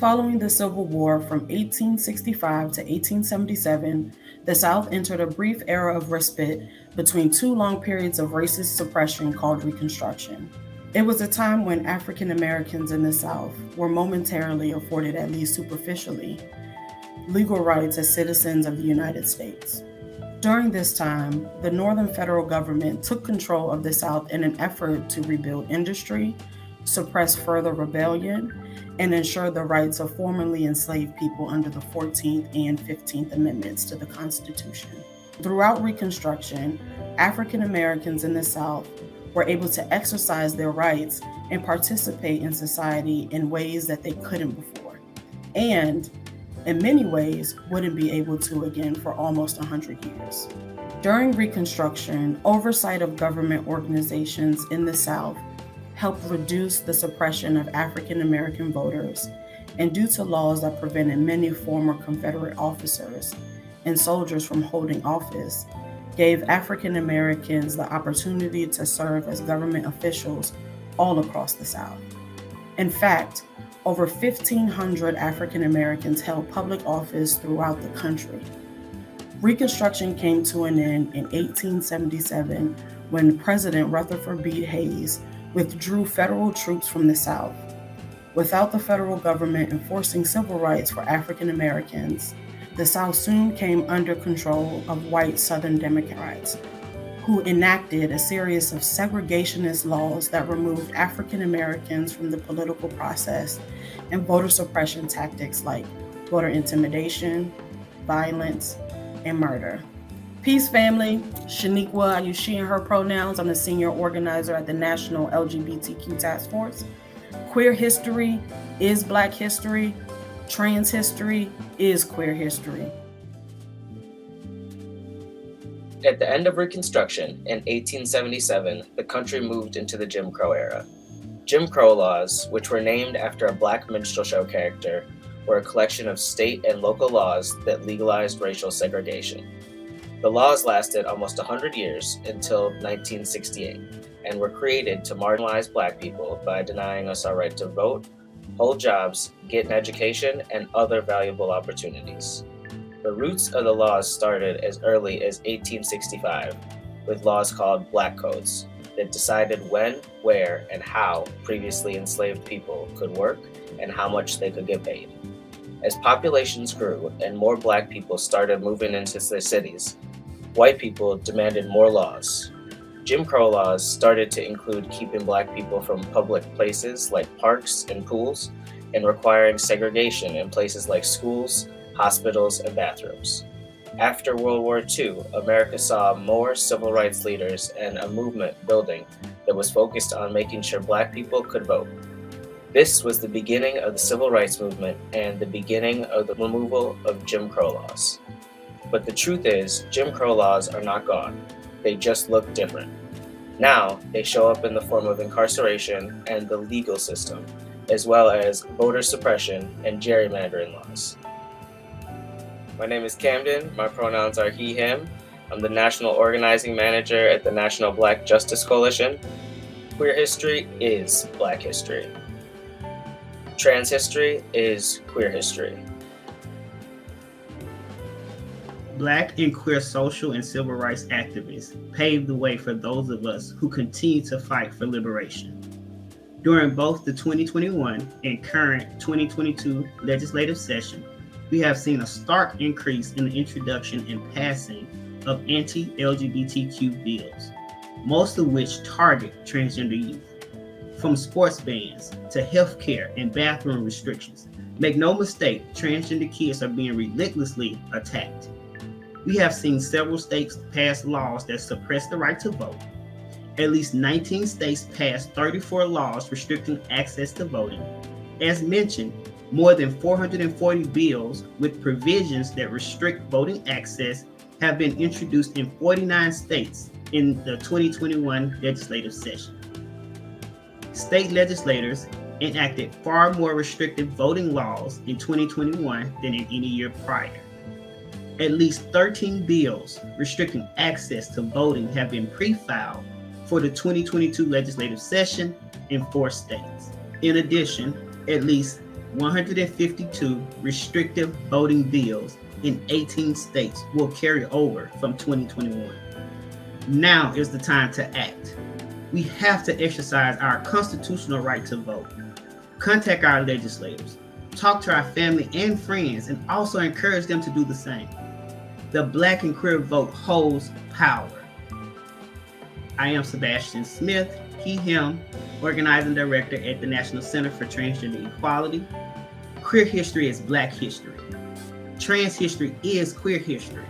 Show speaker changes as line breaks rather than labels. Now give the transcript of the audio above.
Following the Civil War from 1865 to 1877, the South entered a brief era of respite between two long periods of racist suppression called Reconstruction. It was a time when African Americans in the South were momentarily afforded, at least superficially, legal rights as citizens of the United States. During this time, the Northern federal government took control of the South in an effort to rebuild industry, suppress further rebellion, and ensure the rights of formerly enslaved people under the 14th and 15th Amendments to the Constitution. Throughout Reconstruction, African Americans in the South were able to exercise their rights and participate in society in ways that they couldn't before, and in many ways wouldn't be able to again for almost 100 years. During Reconstruction, oversight of government organizations in the South helped reduce the suppression of African American voters, and due to laws that prevented many former Confederate officers and soldiers from holding office, gave African Americans the opportunity to serve as government officials all across the South. In fact, over 1,500 African Americans held public office throughout the country. Reconstruction came to an end in 1877 when President Rutherford B. Hayes withdrew federal troops from the South. Without the federal government enforcing civil rights for African Americans, the South soon came under control of white Southern Democrats, who enacted a series of segregationist laws that removed African Americans from the political process and voter suppression tactics like voter intimidation, violence, and murder. Peace, family. Shanequa, I use she and her pronouns. I'm the senior organizer at the National LGBTQ Task Force. Queer history is Black history. Trans history is queer history.
At the end of Reconstruction in 1877, the country moved into the Jim Crow era. Jim Crow laws, which were named after a Black minstrel show character, were a collection of state and local laws that legalized racial segregation. The laws lasted almost 100 years until 1968 and were created to marginalize Black people by denying us our right to vote, hold jobs, get an education, and other valuable opportunities. The roots of the laws started as early as 1865 with laws called Black Codes that decided when, where, and how previously enslaved people could work and how much they could get paid. As populations grew and more Black people started moving into their cities, white people demanded more laws. Jim Crow laws started to include keeping Black people from public places like parks and pools, and requiring segregation in places like schools, hospitals, and bathrooms. After World War II, America saw more civil rights leaders and a movement building that was focused on making sure Black people could vote. This was the beginning of the civil rights movement and the beginning of the removal of Jim Crow laws. But the truth is, Jim Crow laws are not gone. They just look different. Now, they show up in the form of incarceration and the legal system, as well as voter suppression and gerrymandering laws. My name is Camden. My pronouns are he, him. I'm the National Organizing Manager at the National Black Justice Coalition. Queer history is Black history. Trans history is queer history.
Black and queer social and civil rights activists paved the way for those of us who continue to fight for liberation. During both the 2021 and current 2022 legislative session, we have seen a stark increase in the introduction and passing of anti-LGBTQ bills, most of which target transgender youth. From sports bans to healthcare and bathroom restrictions, make no mistake, transgender kids are being relentlessly attacked. We have seen several states pass laws that suppress the right to vote. At least 19 states passed 34 laws restricting access to voting. As mentioned, more than 440 bills with provisions that restrict voting access have been introduced in 49 states in the 2021 legislative session. State legislators enacted far more restrictive voting laws in 2021 than in any year prior. At least 13 bills restricting access to voting have been pre-filed for the 2022 legislative session in 4 states. In addition, at least 152 restrictive voting bills in 18 states will carry over from 2021. Now is the time to act. We have to exercise our constitutional right to vote. Contact our legislators, talk to our family and friends, and also encourage them to do the same. The Black and queer vote holds power. I am Sybastian Smith, he, him, organizing director at the National Center for Transgender Equality. Queer history is Black history. Trans history is queer history.